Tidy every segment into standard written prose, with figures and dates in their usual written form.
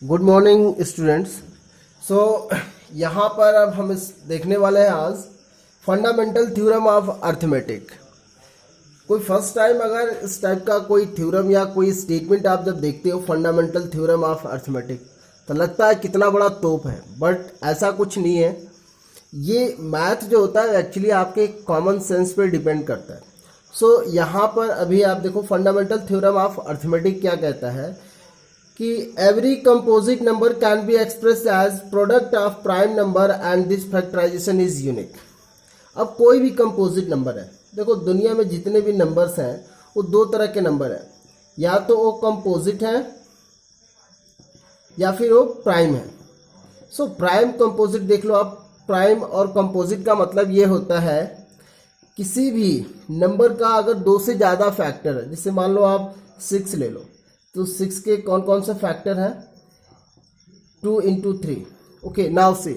Good morning students. सो यहाँ पर अब हम इस देखने वाले हैं आज फंडामेंटल थ्योरम ऑफ अर्थमेटिक। कोई फर्स्ट टाइम अगर इस टाइप का कोई थ्योरम या कोई स्टेटमेंट आप जब देखते हो फंडामेंटल थ्योरम ऑफ अर्थमेटिक तो लगता है कितना बड़ा तोप है, बट ऐसा कुछ नहीं है। ये मैथ जो होता है एक्चुअली आपके कॉमन सेंस पे डिपेंड करता है। सो यहाँ पर अभी आप देखो फंडामेंटल थ्योरम ऑफ अर्थमेटिक क्या कहता है कि every composite number can be express as product of prime number and this factorisation is unique. अब कोई भी कंपोजिट नंबर है, देखो दुनिया में जितने भी नंबर्स हैं वो दो तरह के नंबर हैं, या तो वो कंपोजिट हैं या फिर वो प्राइम है। सो प्राइम कंपोजिट देख लो आप। प्राइम और कंपोजिट का मतलब ये होता है किसी भी नंबर का अगर दो से ज़्यादा फैक्टर है, जैसे मान लो आप 6 ले लो, तो 6 के कौन कौन से फैक्टर हैं? 2 into 3। Okay, now see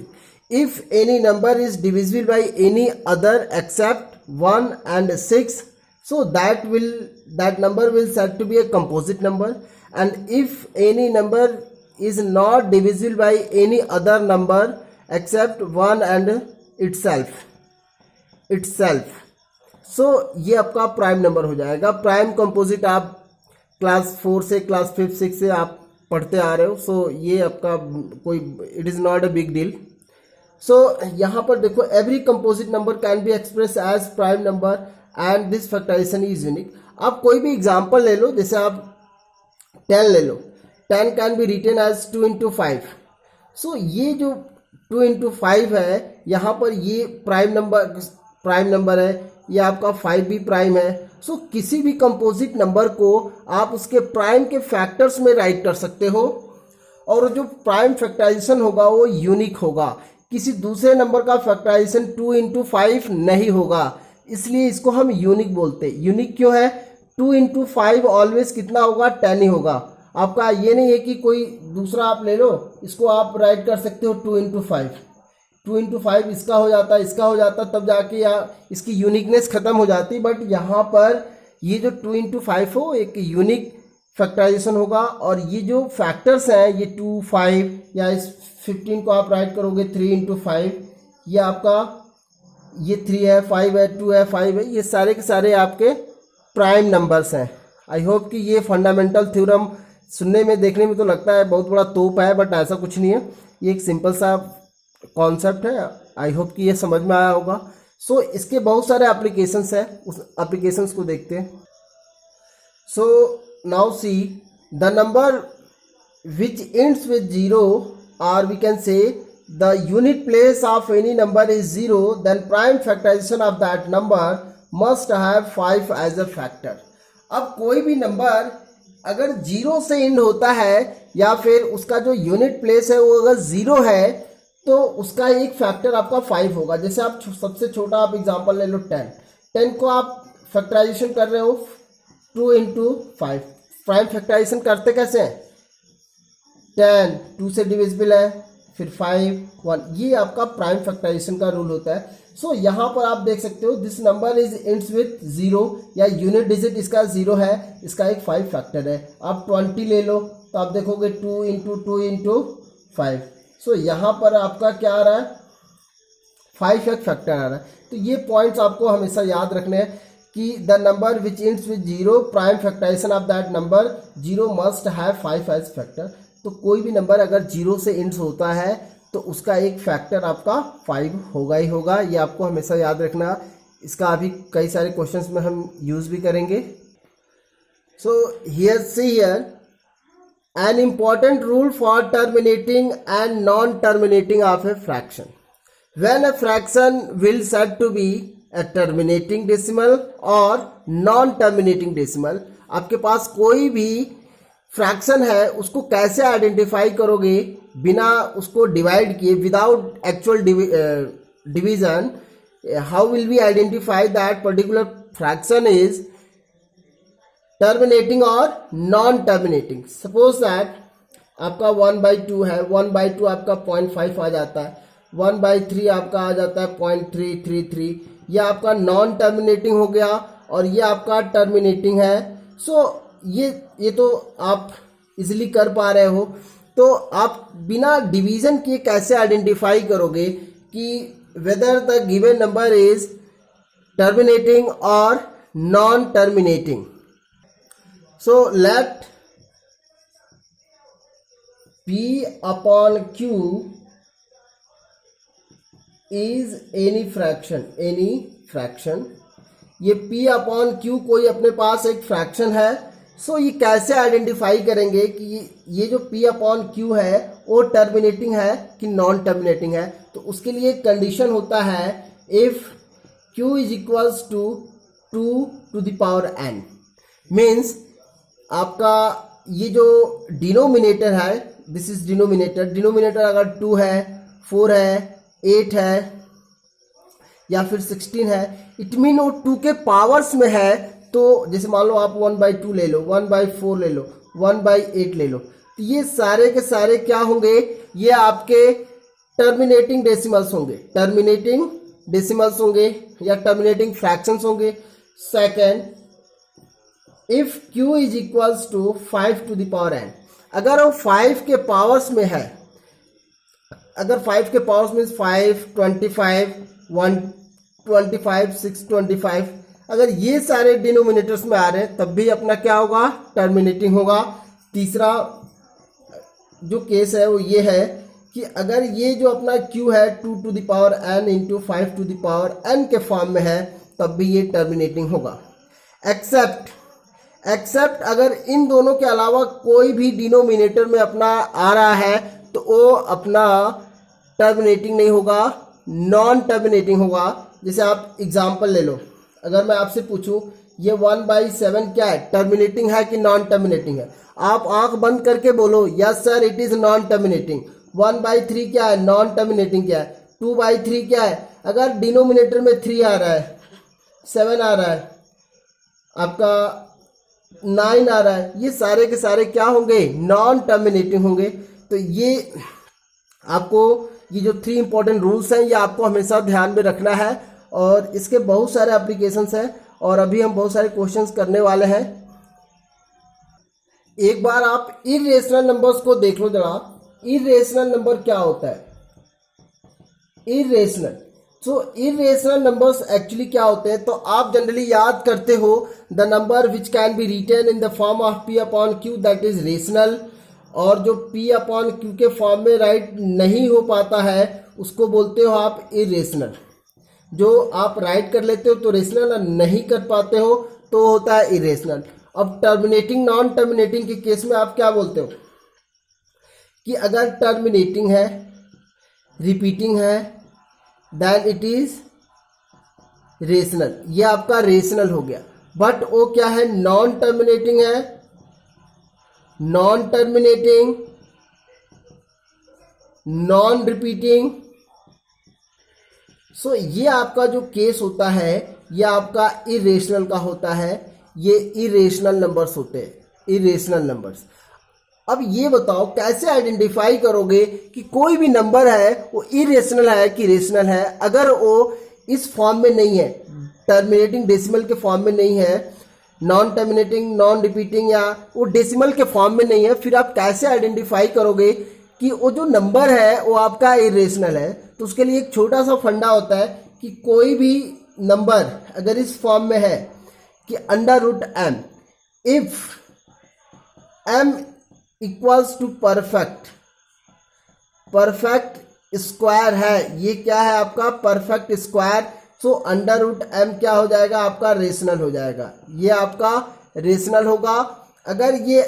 if any number is divisible by any other except 1 and 6, so that number will said to be a composite number. And if any number is not divisible by any other number except 1 and itself, so ये आपका prime number हो जाएगा। Prime composite आप class 4 से class 5 6 से आप पढ़ते आ रहे हो। सो ये आपका कोई it is not a big deal. So यहाँ पर देखो every composite number can be express as prime number and this factorisation is unique. आप कोई भी एग्जांपल ले लो, जैसे आप 10 ले लो, 10 can be written as 2 into 5। So ये जो 2 into 5 है, यहाँ पर ये प्राइम नंबर है, ये आपका 5 भी प्राइम है। सो किसी भी कंपोजिट नंबर को आप उसके प्राइम के फैक्टर्स में राइट कर सकते हो और जो प्राइम फैक्टराइजेशन होगा वो यूनिक होगा। किसी दूसरे नंबर का फैक्टराइजेशन 2 into 5 नहीं होगा, इसलिए इसको हम यूनिक बोलते हैं। यूनिक क्यों है? 2 into 5 ऑलवेज कितना होगा? 10 ही होगा। आपका ये नहीं है कि कोई दूसरा आप ले लो, इसको आप राइट कर सकते हो 2 into 5। 2 into 5 इसका हो जाता है, इसका हो जाता, तब जाके या इसकी यूनिकनेस खत्म हो जाती। बट यहाँ पर ये जो 2 into 5 हो एक यूनिक फैक्टराइजेशन होगा। और ये जो फैक्टर्स हैं ये 2 5 या इस 15 को आप राइट करोगे 3 into 5, ये आपका ये 3 है, 5 है, 2 है, 5 है, ये सारे के सारे आपके प्राइम नंबर्स हैं। आई होप कि ये फंडामेंटल थ्योरम सुनने में देखने में तो लगता है बहुत बड़ा तोप है, बट ऐसा कुछ नहीं है। ये एक सिंपल सा कॉन्सेप्ट है। आई होप कि ये समझ में आया होगा। सो इसके बहुत सारे एप्लीकेशंस हैं, उस एप्लीकेशंस को देखते हैं। So now see the number which ends with 0 or we can say the unit place of any number is 0, then prime factorization of that number must have 5 as a factor। अब कोई भी number अगर 0 से and होता है या फिर उसका जो यूनिट प्लेस है वो अगर 0 है तो उसका एक फैक्टर आपका 5 होगा। जैसे आप सबसे छोटा आप एग्जांपल ले लो 10 को आप फैक्टराइजेशन कर रहे हो 2 into 5। प्राइम फैक्टराइजेशन करते कैसे हैं? 10 2 से डिविजिबल है, फिर 5 1, ये आपका प्राइम फैक्टराइजेशन का रूल होता है। सो यहाँ पर आप देख सकते हो this number is ends with 0 या यूनिट डिजिट इसका 0 है, इसका एक 5 फैक्टर है। आप 20 ले लो तो आप देखोगे 2 into 2 into 5। सो यहाँ पर आपका क्या आ रहा है? 5 एक फैक्टर आ रहा है। तो ये पॉइंट्स आपको हमेशा याद रखने हैं कि the number which ends with 0 prime factorisation of that number 0 must have 5 as factor. तो कोई भी नंबर अगर 0 से एंड्स होता है तो उसका एक फैक्टर आपका 5 होगा ही होगा। ये आपको हमेशा याद रखना। इसका अभी कई सारे क्वेश्चंस में हम यूज़ भी करेंगे। So here an important rule for terminating and non-terminating of a fraction. When a fraction will said to be a terminating decimal or non-terminating decimal, आपके पास कोई भी फ्रैक्शन है उसको कैसे आइडेंटिफाई करोगे बिना उसको डिवाइड किए, without actual division? How will we identify that particular fraction is terminating और नॉन टर्मिनेटिंग? सपोज दैट आपका 1/2 है, 1/2 आपका 0.5 आ जाता है, 1/3 आपका आ जाता है 0.333, यह आपका नॉन टर्मिनेटिंग हो गया और ये आपका टर्मिनेटिंग है। सो ये तो आप इजीली कर पा रहे हो। तो आप बिना डिवीजन किए कैसे आइडेंटिफाई करोगे कि whether the given number is terminating और non terminating? So let P upon Q is any fraction. ये P अपॉन Q कोई अपने पास एक फ्रैक्शन है. सो ये कैसे आइडेंटिफाई करेंगे कि ये जो P अपॉन Q है वो टर्मिनेटिंग है कि नॉन टर्मिनेटिंग है? तो उसके लिए एक कंडीशन होता है, if Q is equals to 2 to the power n, means आपका ये जो डिनोमिनेटर है, दिस इज डिनोमिनेटर अगर 2 है, 4 है, 8 है या फिर 16 है, इट मीन वो 2 के पावर्स में है. तो जैसे मान लो आप 1/2 ले लो, 1/4 ले लो, 1/8 ले लो, तो ये सारे के सारे क्या होंगे? ये आपके टर्मिनेटिंग डेसिमल्स होंगे या टर्मिनेटिंग फ्रैक्शंस होंगे. Second, if Q is equals to 5 to the power n, अगर वो 5 के पावर्स में है, अगर 5 के पावर्स में 5, 25, 125, 625, अगर ये सारे डिनोमिनेटर्स में आ रहे हैं तब भी अपना क्या होगा? टर्मिनेटिंग होगा. तीसरा जो केस है वो ये है कि अगर ये जो अपना Q है 2 to the power n into 5 to the power n के फॉर्म में है तब भी ये टर्मिनेटिंग होगा. एक्सेप्ट अगर इन दोनों के अलावा कोई भी डिनोमिनेटर में अपना आ रहा है तो वो अपना टर्मिनेटिंग नहीं होगा, नॉन टर्मिनेटिंग होगा. जैसे आप एग्जांपल ले लो, अगर मैं आपसे पूछूं ये 1/7 क्या है? टर्मिनेटिंग है कि नॉन टर्मिनेटिंग है? आप आंख बंद करके बोलो yes sir it is non terminating. 1/3 क्या है? Non terminating. क्या है? 2/3 क्या है? अगर डिनोमिनेटर में 3 आ रहा है, 7 आ रहा है, आपका 9 आ रहा है, ये सारे के सारे क्या होंगे? नॉन टर्मिनेटिंग होंगे. तो ये आपको ये जो 3 इंपॉर्टेंट रूल्स हैं ये आपको हमेशा ध्यान में रखना है और इसके बहुत सारे एप्लीकेशंस हैं और अभी हम बहुत सारे क्वेश्चंस करने वाले हैं. एक बार आप इर्रेशनल नंबर्स को देख लो जरा. इर्रेशनल नंबर क्या होता है? इर्रेशनल नंबर्स एक्चुअली क्या होते हैं? तो आप जनरली याद करते हो the number which can be written in the form of P upon Q that is rational, और जो P अपॉन Q के फॉर्म में राइट नहीं हो पाता है उसको बोलते हो आप इरेशनल. जो आप राइट कर लेते हो तो रेशनल, नहीं कर पाते हो तो होता है इरेशनल. अब टर्मिनेटिंग नॉन टर्मिनेटिंग के केस में आप क्या बोलते हो कि अगर टर्मिनेटिंग है, रिपीटिंग है, देन इट इज रेशनल. ये आपका रेशनल हो गया. बट वो क्या है? नॉन टर्मिनेटिंग है, नॉन टर्मिनेटिंग, नॉन रिपीटिंग. सो ये आपका जो केस होता है ये आपका इरेशनल का होता है. ये इरेशनल नंबर्स होते हैं, इरेशनल नंबर्स. अब ये बताओ कैसे आइडेंटिफाई करोगे कि कोई भी नंबर है वो इरेशनल है कि रेशनल है? अगर वो इस फॉर्म में नहीं है, टर्मिनेटिंग डेसिमल के फॉर्म में नहीं है, नॉन टर्मिनेटिंग, नॉन रिपीटिंग, या वो डेसिमल के फॉर्म में नहीं है, फिर आप कैसे आइडेंटिफाई करोगे कि वो जो नंबर है वो आपका इरेशनल है? तो उसके लिए एक छोटा सा फंडा होता है कि कोई भी नंबर अगर इस फॉर्म में है कि √m, if m equals to perfect square है, ये क्या है आपका? Perfect square. सो √m क्या हो जाएगा? आपका रेशनल हो जाएगा. ये आपका रेशनल होगा. अगर ये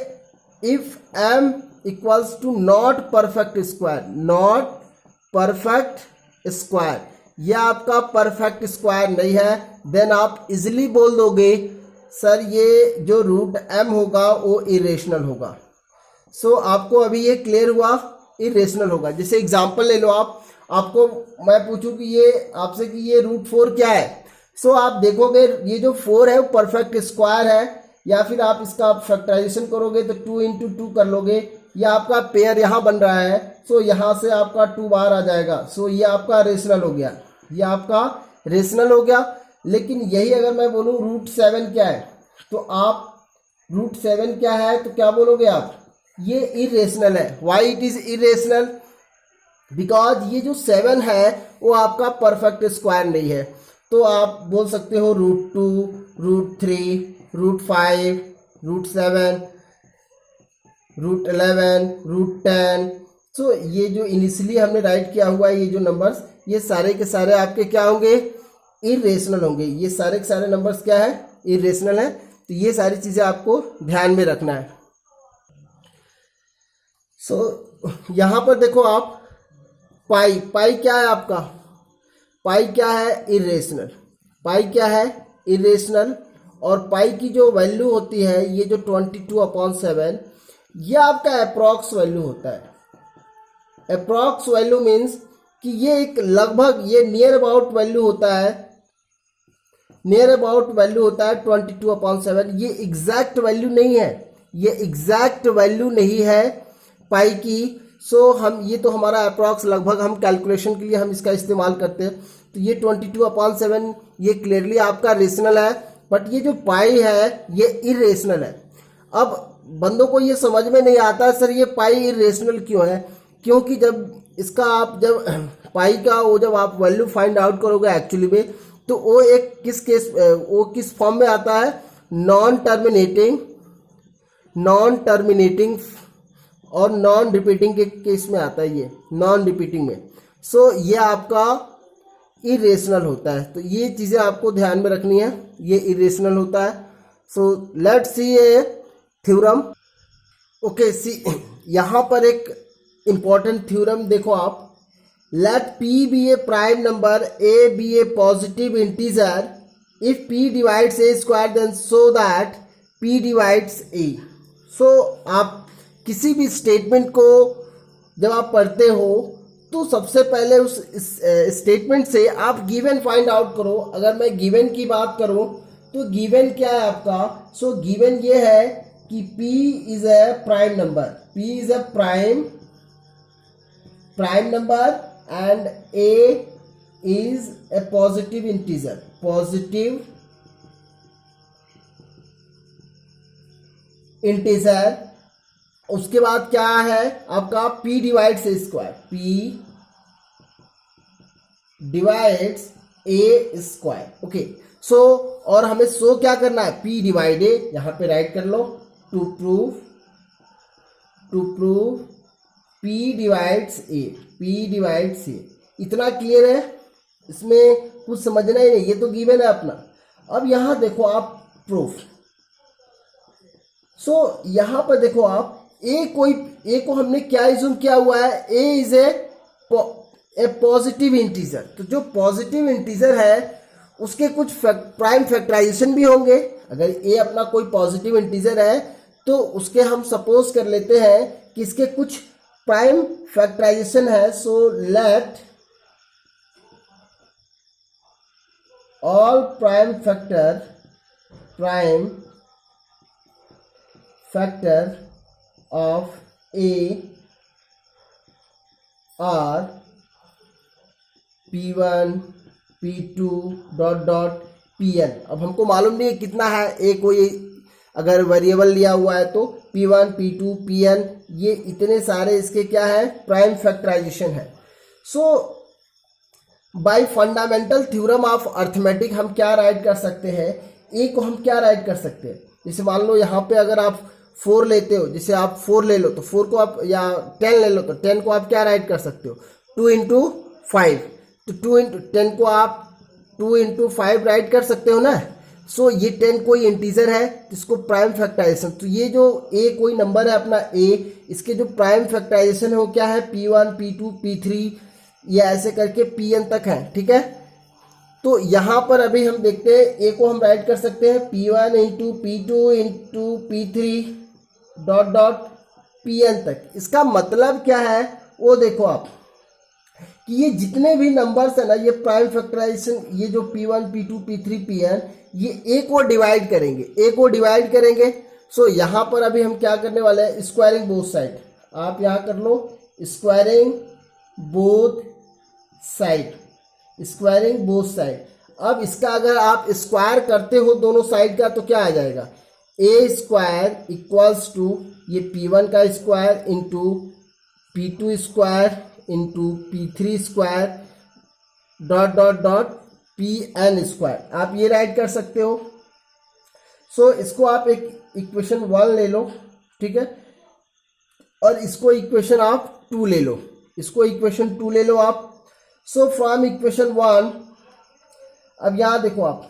if m equals to not perfect square, ये आपका परफेक्ट स्क्वायर नहीं है, देन आप इजिली बोल दोगे सर ये जो √m होगा वो इरेशनल होगा. सो आपको अभी ये क्लियर हुआ, इरेशनल होगा. जैसे एग्जांपल ले लो आपको मैं पूछूं कि ये आपसे कि ये √4 क्या है? सो आप देखोगे ये जो 4 है वो परफेक्ट स्क्वायर है, या फिर आप इसका फैक्टराइजेशन करोगे तो 2 × 2 कर लोगे. या आपका पेयर यहाँ बन रहा है, सो यहाँ से आपका 2 बाहर आ जाएगा. सो ये आपका रेशनल हो गया, ये आपका रेशनल हो गया. लेकिन यही अगर मैं बोलूँ √7 क्या है, तो आप √7 क्या है तो क्या बोलोगे आप? ये इरेशनल है। Why it is irrational? Because ये जो 7 है वो आपका परफेक्ट स्क्वायर नहीं है। तो आप बोल सकते हो √2, √3, √5, √7, √11, √10। सो ये जो इनिशियली हमने राइट किया हुआ है ये जो नंबर्स, ये सारे के सारे आपके क्या होंगे? इरेशनल होंगे। ये सारे के सारे नंबर्स क्या है? इरेशनल है। तो ये सारी चीज़ें आपको ध्यान में रखना है। यहाँ पर देखो आप, पाई क्या है आपका? पाई क्या है? इरेशनल। पाई क्या है? इरेशनल। और पाई की जो वैल्यू होती है ये जो 22/7, ये आपका अप्रॉक्स वैल्यू होता है। अप्रॉक्स वैल्यू मीन्स कि ये एक लगभग, ये नियर अबाउट वैल्यू होता है। नियर अबाउट वैल्यू होता है 22/7। ये एग्जैक्ट वैल्यू नहीं है, ये एग्जैक्ट वैल्यू नहीं है पाई की। सो हम ये तो हमारा अप्रॉक्स, लगभग हम कैलकुलेशन के लिए हम इसका इस्तेमाल करते हैं। तो ये 22/7 ये क्लियरली आपका रेशनल है, बट ये जो पाई है ये इरेशनल है। अब बंदों को ये समझ में नहीं आता सर ये पाई इरेशनल क्यों है? क्योंकि जब इसका आप जब पाई का वो जब आप वैल्यू फाइंड आउट करोगे एक्चुअली में, तो वो एक वो किस फॉर्म में आता है? नॉन टर्मिनेटिंग और नॉन रिपीटिंग के केस में आता है, ये नॉन रिपीटिंग में। सो ये आपका इरेशनल होता है। तो ये चीज़ें आपको ध्यान में रखनी है, ये इरेशनल होता है। So let's see a theorem. Okay, see यहाँ पर एक इंपॉर्टेंट थ्योरम देखो आप। Let P be a prime number, A be a positive integer, if P divides A square then so that P divides A। So आप किसी भी statement को जब आप पढ़ते हो तो सबसे पहले उस स्टेटमेंट से आप गिवन फाइंड आउट करो। अगर मैं गिवन की बात करूं तो गिवन क्या है आपका? सो गिवन ये है कि P is a prime number, P is a prime number and A is a positive integer, उसके बाद क्या है आपका? P divides A square, P divides A square. Okay, so और हमें सो क्या करना है? P डिवाइड A, यहां पे राइट कर लो। To prove P divides A। इतना क्लियर है? इसमें कुछ समझना ही नहीं, ये तो गिवन है अपना। अब यहां देखो आप प्रूफ। सो यहां पर देखो आप ए को हमने क्या इज्यूम किया हुआ है? A is a positive integer. तो जो पॉजिटिव इंटीजर है उसके कुछ प्राइम फैक्टराइजेशन भी होंगे। अगर A अपना कोई पॉजिटिव इंटीजर है तो उसके हम सपोज कर लेते हैं कि इसके कुछ प्राइम फैक्टराइजेशन है। So let all prime factor of A are P1 P2 Pn। अब हमको मालूम नहीं है कितना है A, कोई अगर वेरिएबल लिया हुआ है तो P1 P2 Pn, ये इतने सारे इसके क्या है? प्राइम फैक्टराइजेशन है। So by fundamental theorem of arithmetic हम क्या राइट कर सकते हैं? A को हम क्या राइट कर सकते हैं? जैसे मान लो यहाँ पे अगर आप 4 लेते हो, जैसे आप 4 ले लो तो 4 को आप, या 10 ले लो तो 10 को आप क्या राइट कर सकते हो? 2 into 5। तो 2 into 10 को आप 2 into 5 राइट कर सकते हो ना। सो ये 10 कोई इंटीजर है जिसको प्राइम फैक्टराइजेशन, तो ये जो A कोई नंबर है अपना A, इसके जो प्राइम फैक्टराइजेशन है वो क्या है? P1 P2 P3 या ऐसे करके Pn तक है। ठीक है, तो यहाँ पर अभी हम देखते हैं A को हम राइट कर सकते हैं P1 into P2 into P3 Pn तक। इसका मतलब क्या है वो देखो आप कि ये जितने भी नंबर्स है ना, ये प्राइम फैक्टराइजेशन, ये जो P1 P2 P3 Pn, ये A को डिवाइड करेंगे। सो यहाँ पर अभी हम क्या करने वाले हैं? Squaring both side. आप यहाँ कर लो स्क्वायरिंग बोथ साइड। अब इसका अगर आप स्क्वायर करते हो दोनों साइड का तो क्या आ जाएगा? ए स्क्वायर इक्वल्स टू ये P1 का square into P2 square into P3 square dot dot dot Pn square, आप ये राइट कर सकते हो। सो इसको आप एक इक्वेशन 1 ले लो, ठीक है, और इसको इक्वेशन आप 2 ले लो, इसको इक्वेशन 2 ले लो आप। सो फ्रॉम इक्वेशन 1, अब यहाँ देखो आप,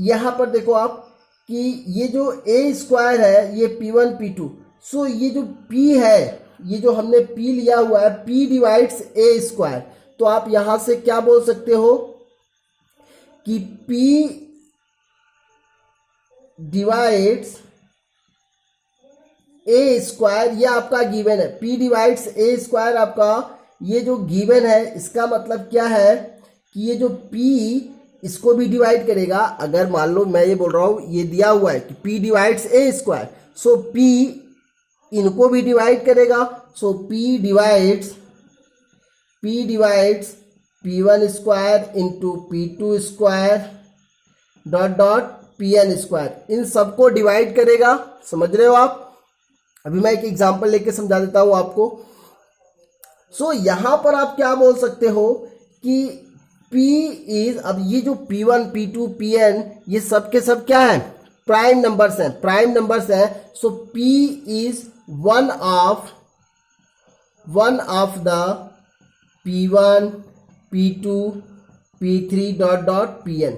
यहाँ पर देखो आप कि ये जो ए स्क्वायर है ये P1 P2, सो ये जो P है, ये जो हमने P लिया हुआ है, P डिवाइड्स ए स्क्वायर, तो आप यहां से क्या बोल सकते हो कि P डिवाइड्स ए स्क्वायर, ये आपका गिवन है, P डिवाइड्स ए स्क्वायर आपका ये जो गिवन है, इसका मतलब क्या है कि ये जो P इसको भी डिवाइड करेगा। अगर मान लो मैं ये बोल रहा हूं, ये दिया हुआ है कि P divides A square, so P इनको भी डिवाइड करेगा, so P divides P1 square into P2 square dot dot Pn square, इन सबको डिवाइड करेगा। समझ रहे हो आप? अभी मैं एक एग्जांपल लेके समझा देता हूं आपको। सो यहां पर आप क्या बोल सकते हो कि P इज, अब ये जो P1 P2 Pn ये सब के सब क्या है, प्राइम नंबर्स हैं, प्राइम नंबर्स हैं। सो P is one of the P1 P2 P3 dot dot Pn,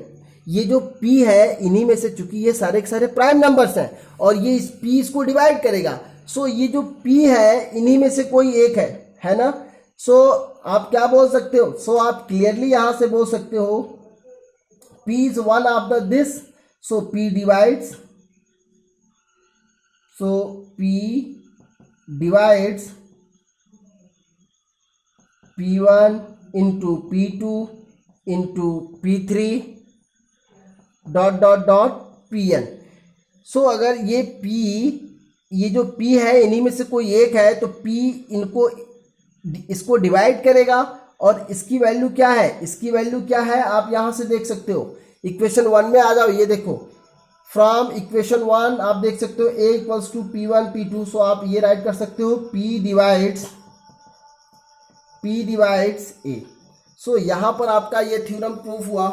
ये जो P है इन्हीं में से, चूंकि ये सारे के सारे प्राइम नंबर्स हैं और ये इस P इसको डिवाइड करेगा, सो ये जो P है इन्हीं में से कोई एक है ना। सो आप क्या बोल सकते हो, सो आप क्लियरली यहां से बोल सकते हो P is one of the this, so P divides, so P divides P1 into P2 into P3 dot dot dot Pn। सो अगर ये P, ये जो P है इन्हीं में से कोई एक है, तो P इनको इसको डिवाइड करेगा और इसकी वैल्यू क्या है, इसकी वैल्यू क्या है आप यहां से देख सकते हो। इक्वेशन 1 में आ जाओ, ये देखो फ्रॉम इक्वेशन 1 आप देख सकते हो A equals to P1 P2, सो आप ये राइट कर सकते हो P डिवाइड्स A। सो यहां पर आपका ये थ्योरम प्रूफ हुआ।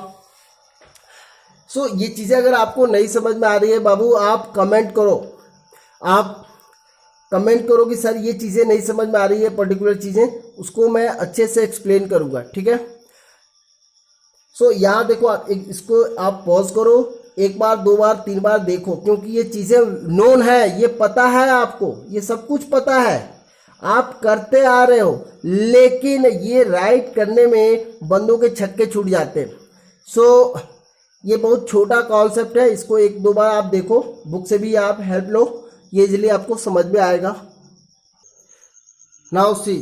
सो ये चीजें अगर आपको नहीं समझ में आ रही है बाबू, आप कमेंट करो, आप कमेंट करो कि सर ये चीज़ें नहीं समझ में आ रही है, पर्टिकुलर चीज़ें, उसको मैं अच्छे से एक्सप्लेन करूँगा, ठीक है। सो यहाँ देखो आप इसको आप पॉज करो, एक बार 2 बार 3 बार देखो, क्योंकि ये चीज़ें नोन है, ये पता है आपको, ये सब कुछ पता है, आप करते आ रहे हो, लेकिन ये राइट करने में बंदों के छक्के छूट जाते हैं। सो ये बहुत छोटा कॉन्सेप्ट है, इसको 1-2 बार आप देखो, बुक से भी आप हेल्प लो, ये इजिली आपको समझ में आएगा। Now see,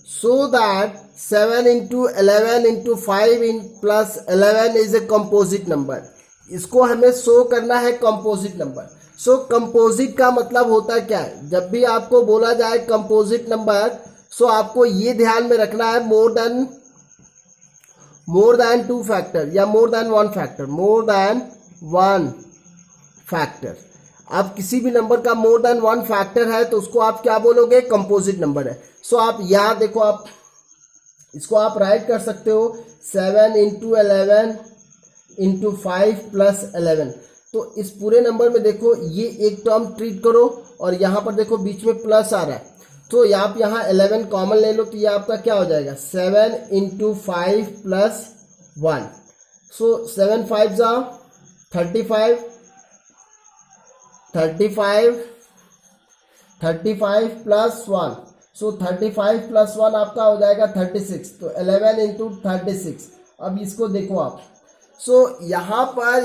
so that 7 into 11 into 5 plus 11 is a composite number, इसको हमें शो करना है कंपोजिट नंबर। सो कंपोजिट का मतलब होता है क्या है, जब भी आपको बोला जाए कंपोजिट नंबर, सो आपको ये ध्यान में रखना है मोर देन 2 फैक्टर या मोर देन 1 फैक्टर। आप किसी भी नंबर का मोर देन 1 फैक्टर है तो उसको आप क्या बोलोगे, कंपोजिट नंबर है। सो आप यहाँ देखो, आप इसको आप राइट कर सकते हो 7 इंटू 11 इंटू 5 प्लस 11। तो इस पूरे नंबर में देखो ये एक टर्म ट्रीट करो और यहाँ पर देखो बीच में प्लस आ रहा है, तो आप यहाँ 11 कॉमन ले लो, तो ये आपका क्या हो जाएगा 7 इंटू 5 प्लस 1। सो 7 5 जा 35 प्लस 1, सो 35 प्लस 1 आपका हो जाएगा 36, तो 11 इंटू 36। अब इसको देखो आप, सो यहाँ पर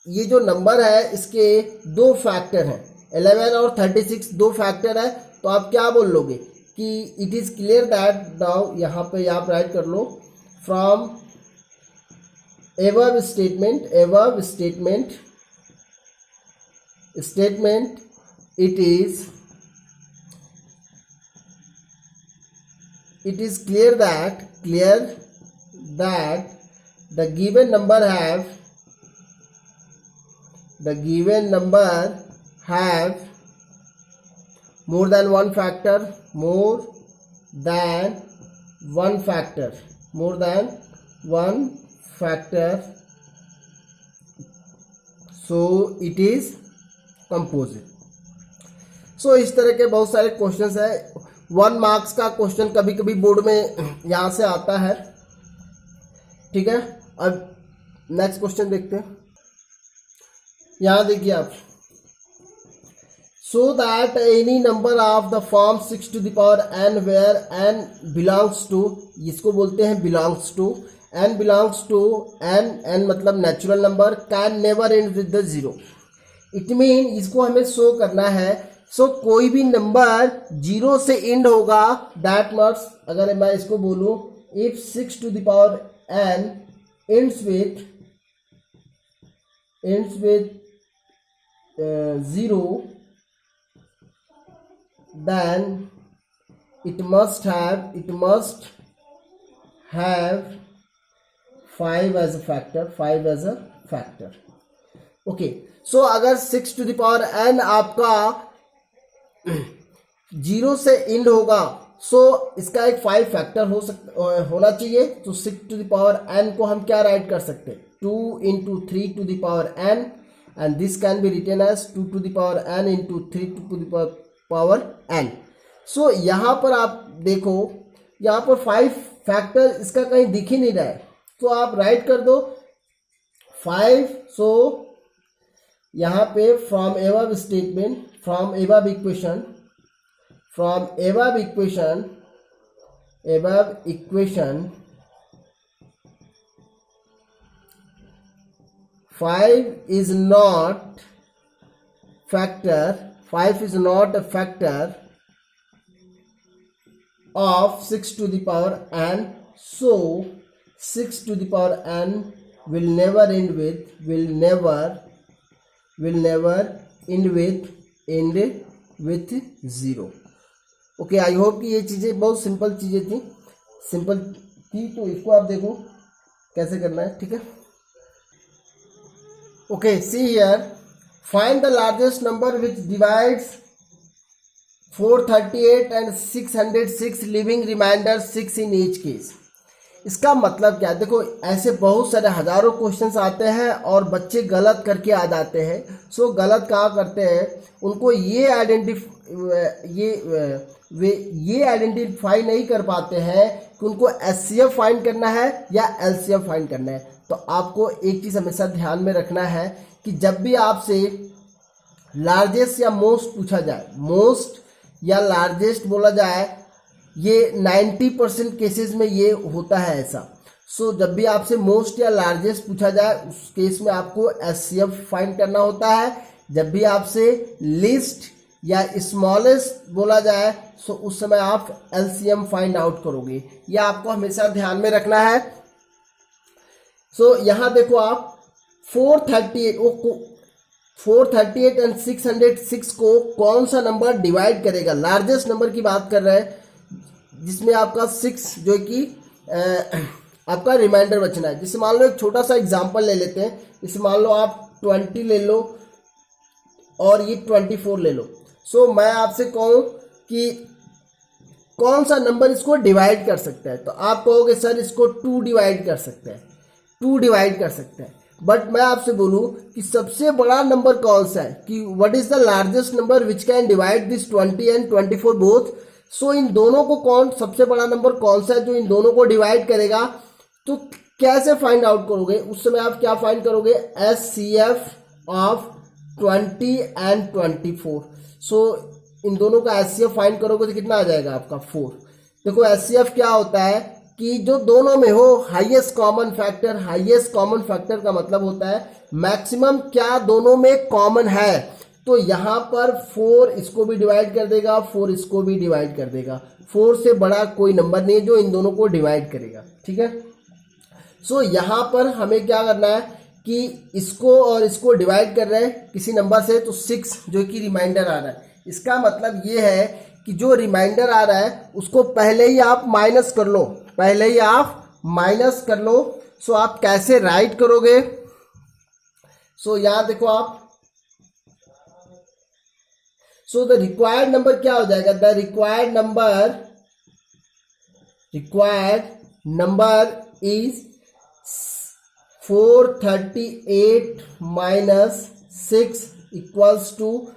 ये जो नंबर है इसके 2 फैक्टर हैं, 11 और 36 2 फैक्टर है, तो आप क्या बोल लोगे कि it is clear that, now यहाँ पे आप राइट कर लो from above statement it is clear that the given number the given number have more than one factor, more than one factor, more than one factor, so it is composite. So इस तरह के बहुत सारे questions है। 1 marks का question कभी कभी board में यहाँ से आता है, ठीक है। अब नेक्स्ट क्वेश्चन देखते हैं। यहाँ देखिए आप, so that any number of the form 6 to the power n where n belongs to, इसको बोलते हैं belongs to, n belongs to n मतलब natural number, can never end with the zero. It mean इसको हमें show करना है। सो कोई भी नंबर जीरो से एंड होगा, दैट मीन्स अगर मैं इसको बोलूं if 6 to the power n ends with 0, then it must have 5 as a factor, okay. सो अगर 6 to the power n आपका 0 से एंड होगा, सो इसका एक 5 फैक्टर होना चाहिए। तो 6 to the power n को हम क्या राइट कर सकते हैं, 2 into 3 to the power n, and this can be written as 2 to the power n into 3 to the power n। सो यहाँ पर आप देखो, यहाँ पर 5 फैक्टर इसका कहीं दिख ही नहीं रहा है, तो आप राइट कर दो 5। सो यहाँ पे from above statement, from above equation 5 is not a factor of 6 to the power n, so 6 to the power n will never end with 0। Okay, I hope कि ये चीज़ें बहुत सिंपल चीज़ें थी, तो इसको आप देखो कैसे करना है, ठीक है। Okay, see here, find the largest number which divides 438 and 606 leaving remainder 6 in each case. इसका मतलब क्या है, देखो ऐसे बहुत सारे हजारों क्वेश्चंस आते हैं और बच्चे गलत करके आ जाते हैं। सो गलत कहाँ करते हैं, उनको ये आइडेंटिफाई नहीं कर पाते हैं कि उनको एचसीएफ फाइंड करना है या एलसीएफ फाइंड करना है। तो आपको एक चीज़ हमेशा ध्यान में रखना है कि जब भी आपसे लार्जेस्ट या मोस्ट पूछा जाए, मोस्ट या लार्जेस्ट बोला जाए, ये 90% केसेस में ये होता है ऐसा। सो जब भी आपसे मोस्ट या लार्जेस्ट पूछा जाए, उस केस में आपको एचसीएफ फाइंड करना होता है। जब भी आपसे लिस्ट या स्मॉलेस्ट बोला जाए, सो उस समय आप एलसीएम फाइंड आउट करोगे। यह आपको हमेशा ध्यान में रखना है। सो यहाँ देखो आप 438 एंड 606 को कौन सा नंबर डिवाइड करेगा, लार्जेस्ट नंबर की बात कर रहे हैं, जिसमें आपका 6 जो कि आपका रिमाइंडर बचना है। जैसे मान लो एक छोटा सा एग्जांपल ले लेते हैं, जैसे मान लो आप 20 ले लो और ये 24 ले लो। सो मैं आपसे कहूँ कि कौन सा नंबर इसको डिवाइड कर सकता है, तो आप कहोगे सर इसको 2 डिवाइड कर सकते हैं, 2 डिवाइड कर सकते हैं। बट मैं आपसे बोलूं कि सबसे बड़ा नंबर कौन सा है, कि what is the largest number which can divide this 20 and 24 both. So इन दोनों को सबसे बड़ा नंबर कौन सा है जो इन दोनों को डिवाइड करेगा। तो कैसे फाइंड आउट करोगे, उस समय आप क्या फाइंड करोगे, एचसीएफ ऑफ 20 एंड 24। सो इन दोनों का एचसीएफ फाइंड करोगे तो कितना आ जाएगा आपका 4। देखो एचसीएफ क्या होता है कि जो दोनों में हो highest common factor. Highest common factor का मतलब होता है मैक्सिमम क्या दोनों में कॉमन है। तो यहाँ पर 4 इसको भी डिवाइड कर देगा, 4 इसको भी डिवाइड कर देगा। 4 से बड़ा कोई नंबर नहीं है जो इन दोनों को डिवाइड करेगा, ठीक है। सो यहाँ पर हमें क्या करना है कि इसको और इसको डिवाइड कर रहे हैं किसी नंबर से, तो 6 जो कि रिमाइंडर आ रहा है। इसका मतलब ये है कि जो रिमाइंडर आ रहा है उसको पहले ही आप माइनस कर लो, पहले ही आप माइनस कर लो। सो आप कैसे राइट करोगे, सो यहाँ देखो आप सो द रिक्वायर्ड नंबर क्या हो जाएगा, the required number is 438 minus 6 equals to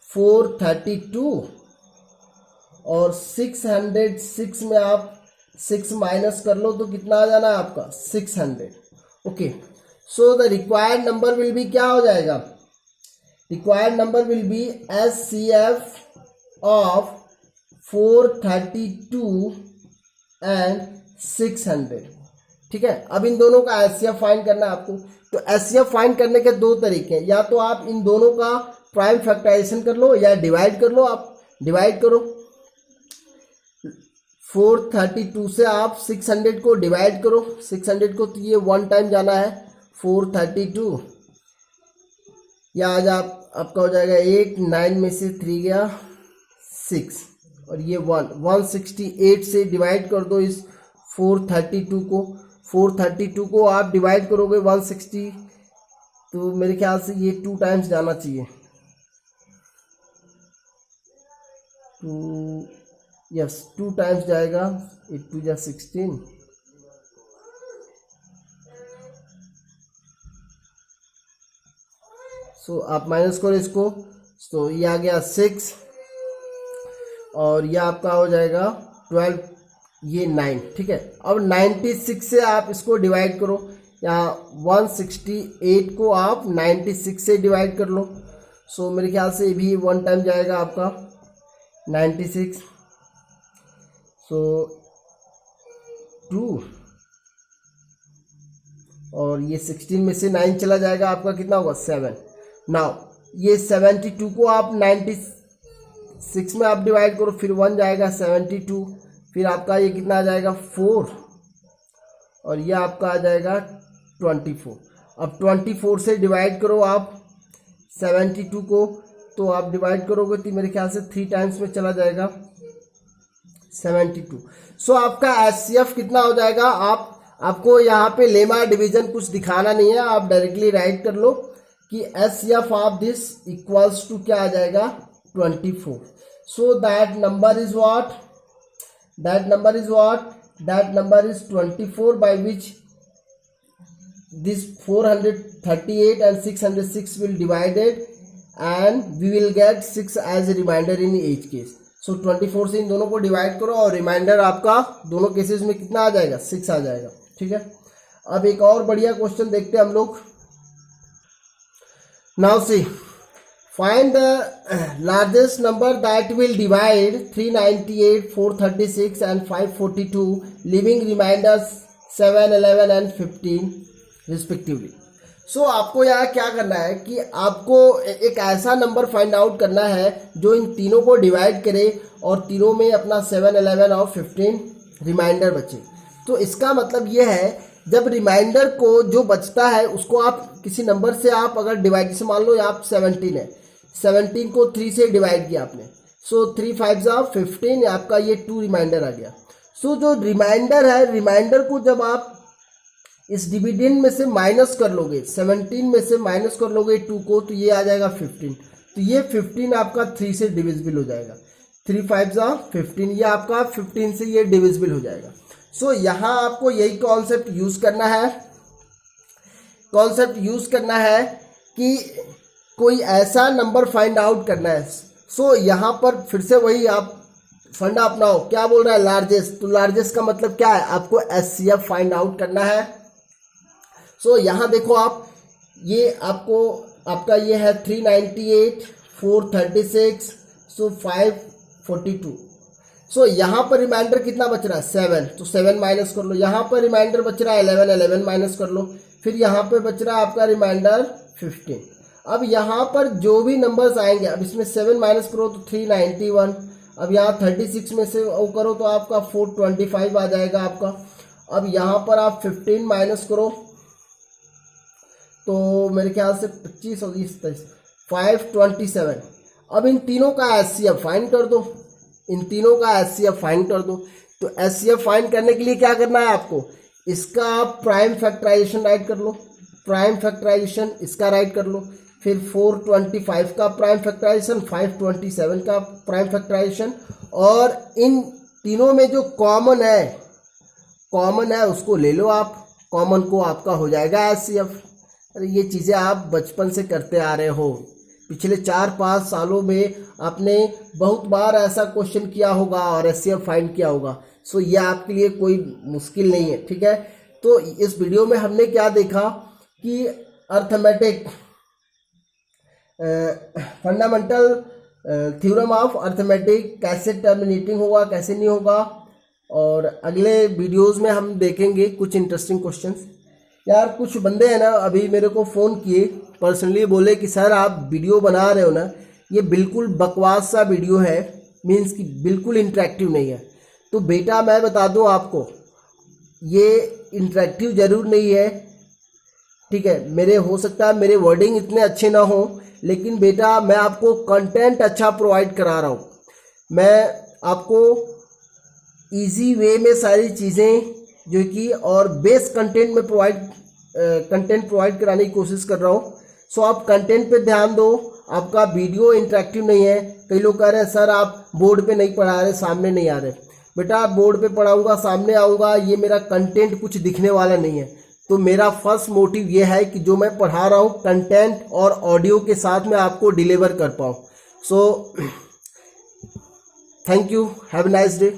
432, और 606 में आप 6 माइनस कर लो तो कितना आ जाना है आपका 600। Okay, so the required number will be क्या हो जाएगा, required number will be SCF of 432 and 600। ठीक है, अब इन दोनों का SCF फाइंड करना है आपको। तो SCF फाइंड करने के दो तरीके हैं, या तो आप इन दोनों का प्राइम फैक्टराइजेशन कर लो या डिवाइड कर लो। आप डिवाइड करो, 432 से आप 600 को डिवाइड करो, 600 को, तो ये 1 टाइम जाना है 432, या आज आपका हो जाएगा 8, 9 में से 3 गया 6, और ये 168 से डिवाइड कर दो इस 432 को आप डिवाइड करोगे 160, तो मेरे ख्याल से ये 2 टाइम्स जाना चाहिए। तो यस 2 टाइम्स जाएगा, 8 2 जा 16, सो आप माइनस करो इसको, तो ये आ गया 6, और ये आपका हो जाएगा 12, ये 9। ठीक है, अब 96 से आप इसको डिवाइड करो, यहाँ 168 को आप 96 से डिवाइड कर लो, सो मेरे ख्याल से ये भी 1 टाइम जाएगा आपका 96, सो 2, और ये 16 में से 9 चला जाएगा, आपका कितना होगा 7। नाउ ये 72 को आप 96 में आप डिवाइड करो, फिर 1 जाएगा 72, फिर आपका ये कितना आ जाएगा 4, और ये आपका आ जाएगा 24। अब 24 से डिवाइड करो आप 72 को, तो आप डिवाइड करोगे तो मेरे ख्याल से 3 टाइम्स में चला जाएगा 72। सो आपका SCF कितना हो जाएगा, आपको यहाँ पे लेमा डिवीजन कुछ दिखाना नहीं है, आप डायरेक्टली राइट कर लो कि SCF of this equals to क्या आ जाएगा 24। So that number is what, that number is 24, by which this 438 and 606 will divided, and we will get 6 as a remainder in each case. So 24 से इन दोनों को divide करो और reminder आपका दोनों केसेस में कितना आ जाएगा 6 आ जाएगा। ठीक है, अब एक और बढ़िया क्वेश्चन देखते हैं हम लोग। Now see, find the largest number that will divide 398, 436 and 542, leaving remainders 7, 11 and 15 respectively. So आपको यहाँ क्या करना है कि आपको एक ऐसा नंबर फाइंड आउट करना है जो इन तीनों को डिवाइड करे और तीनों में अपना 7, 11 और 15 रिमाइंडर बचे। तो इसका मतलब ये है, जब रिमाइंडर को जो बचता है उसको आप किसी नंबर से आप अगर डिवाइड, जैसे मान लो आप 17 है, 17 को 3 से डिवाइड किया आपने, सो 3 5 15, आपका ये 2 रिमाइंडर आ गया। सो जो रिमाइंडर है, रिमाइंडर को जब आप इस डिविडेंड में से माइनस कर लोगे, 17 में से माइनस कर लोगे 2 को, तो ये आ जाएगा 15। तो ये 15 आपका 3 से डिविजिबल हो जाएगा, 3 5 15, ये आपका 15 से ये डिविजिबल हो जाएगा। सो यहाँ आपको यही कॉन्सेप्ट यूज करना है कि कोई ऐसा नंबर फाइंड आउट करना है। सो यहाँ पर फिर से वही आप फंडा अपनाओ, क्या बोल रहा है लार्जेस्ट, तो लार्जेस्ट का मतलब क्या है, आपको SCF फाइंड आउट करना है। सो यहाँ देखो आप, ये आपका ये है 398, 436, सो 542। सो यहाँ पर रिमाइंडर कितना बच रहा है 7, तो 7 माइनस कर लो। यहाँ पर रिमाइंडर बच रहा है 11, 11 माइनस कर लो। फिर यहाँ पे बच रहा है आपका रिमाइंडर 15। अब यहाँ पर जो भी नंबर्स आएंगे, अब इसमें 7 माइनस करो तो 391, अब यहाँ 36 में से वो करो तो आपका 425 आ जाएगा आपका। अब यहाँ पर आप 15 माइनस करो तो मेरे ख्याल से 25 और 27, 527। अब इन तीनों का SCF फाइंड कर दो, तो SCF फाइंड करने के लिए क्या करना है आपको, इसका प्राइम फैक्टराइजेशन राइट कर लो, इसका राइट कर लो, फिर 425 का प्राइम फैक्टराइजेशन, 527 का प्राइम फैक्टराइजेशन, और इन तीनों में जो कॉमन है उसको ले लो आप, कॉमन को आपका हो जाएगा एचसीएफ। अरे ये चीज़ें आप बचपन से करते आ रहे हो, पिछले 4-5 सालों में आपने बहुत बार ऐसा क्वेश्चन किया होगा और एचसीएफ फाइंड किया होगा। सो ये आपके लिए कोई मुश्किल नहीं है, ठीक है। तो इस वीडियो में हमने क्या देखा कि arithmetic fundamental theorem of arithmetic कैसे टर्मिनेटिंग होगा, कैसे नहीं होगा, और अगले वीडियोस में हम देखेंगे कुछ इंटरेस्टिंग क्वेश्चंस। यार कुछ बंदे हैं ना अभी मेरे को फ़ोन किए पर्सनली, बोले कि सर आप वीडियो बना रहे हो ना, ये बिल्कुल बकवास सा वीडियो है, मीन्स कि बिल्कुल इंटरेक्टिव नहीं है। तो बेटा मैं बता दूं आपको, ये इंटरेक्टिव ज़रूर नहीं है, ठीक है। मेरे हो सकता है मेरे वर्डिंग इतने अच्छे ना हो, लेकिन बेटा मैं आपको कंटेंट अच्छा प्रोवाइड करा रहा हूँ। मैं आपको इजी वे में सारी चीज़ें जो कि और बेस्ट कंटेंट में कंटेंट प्रोवाइड कराने की कोशिश कर रहा हूँ। सो आप कंटेंट पे ध्यान दो, आपका वीडियो इंटरेक्टिव नहीं है। कई लोग कह रहे हैं सर आप बोर्ड पे नहीं पढ़ा रहे, सामने नहीं आ रहे। बेटा बोर्ड पे पढ़ाऊँगा, सामने आऊँगा, ये मेरा कंटेंट कुछ दिखने वाला नहीं है। तो मेरा फर्स्ट मोटिव ये है कि जो मैं पढ़ा रहा हूँ कंटेंट और ऑडियो के साथ में आपको डिलीवर कर पाऊँ। So thank you, have a nice day.